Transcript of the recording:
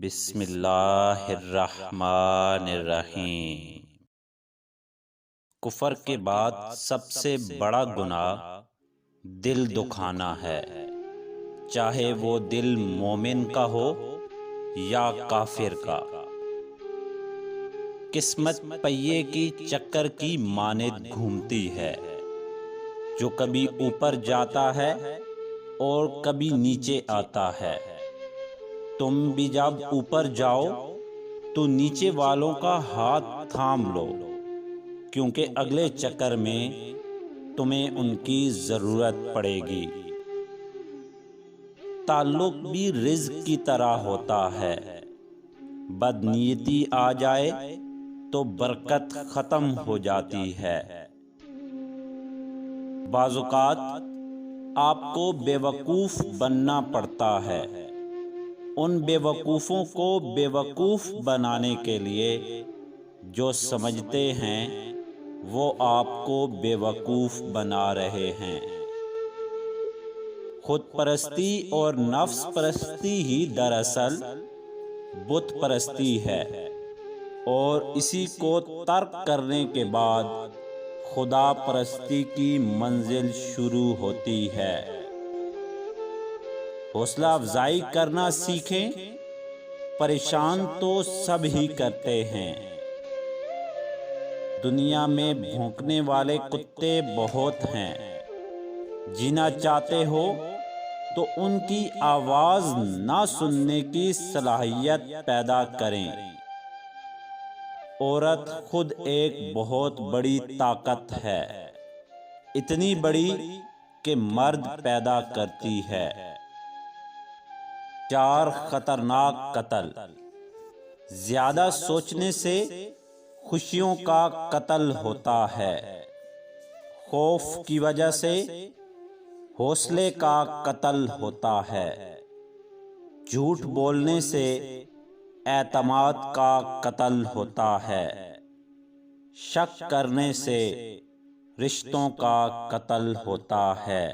بسم اللہ الرحمن الرحیم۔ کفر کے بعد سب سے بڑا گناہ دل دکھانا ہے، چاہے وہ دل مومن کا ہو یا کافر کا۔ قسمت پہیے کی چکر کی مانند گھومتی ہے، جو کبھی اوپر جاتا ہے اور کبھی نیچے آتا ہے۔ تم بھی جب اوپر جاؤ تو نیچے والوں کا ہاتھ تھام لو، کیونکہ اگلے چکر میں تمہیں ان کی ضرورت پڑے گی۔ تعلق بھی رزق کی طرح ہوتا ہے، بدنیتی آ جائے تو برکت ختم ہو جاتی ہے۔ بعض اوقات آپ کو بے وقوف بننا پڑتا ہے، ان بے وقوفوں کو بے وقوف بنانے کے لیے جو سمجھتے ہیں وہ آپ کو بے وقوف بنا رہے ہیں۔ خود پرستی اور نفس پرستی ہی دراصل بت پرستی ہے، اور اسی کو ترک کرنے کے بعد خدا پرستی کی منزل شروع ہوتی ہے۔ حوصلہ افزائی کرنا سیکھیں، پریشان تو سب ہی کرتے ہیں۔ دنیا میں بھونکنے والے کتے بہت ہیں، جینا چاہتے ہو تو ان کی آواز نہ سننے کی صلاحیت پیدا کریں۔ عورت خود ایک بہت بڑی طاقت ہے، اتنی بڑی کہ مرد پیدا کرتی ہے۔ 4 خطرناک قتل۔ زیادہ سوچنے سے خوشیوں کا قتل ہوتا ہے، خوف کی وجہ سے حوصلے کا قتل ہوتا ہے، جھوٹ بولنے سے اعتماد کا قتل ہوتا ہے، شک کرنے سے رشتوں کا قتل ہوتا ہے۔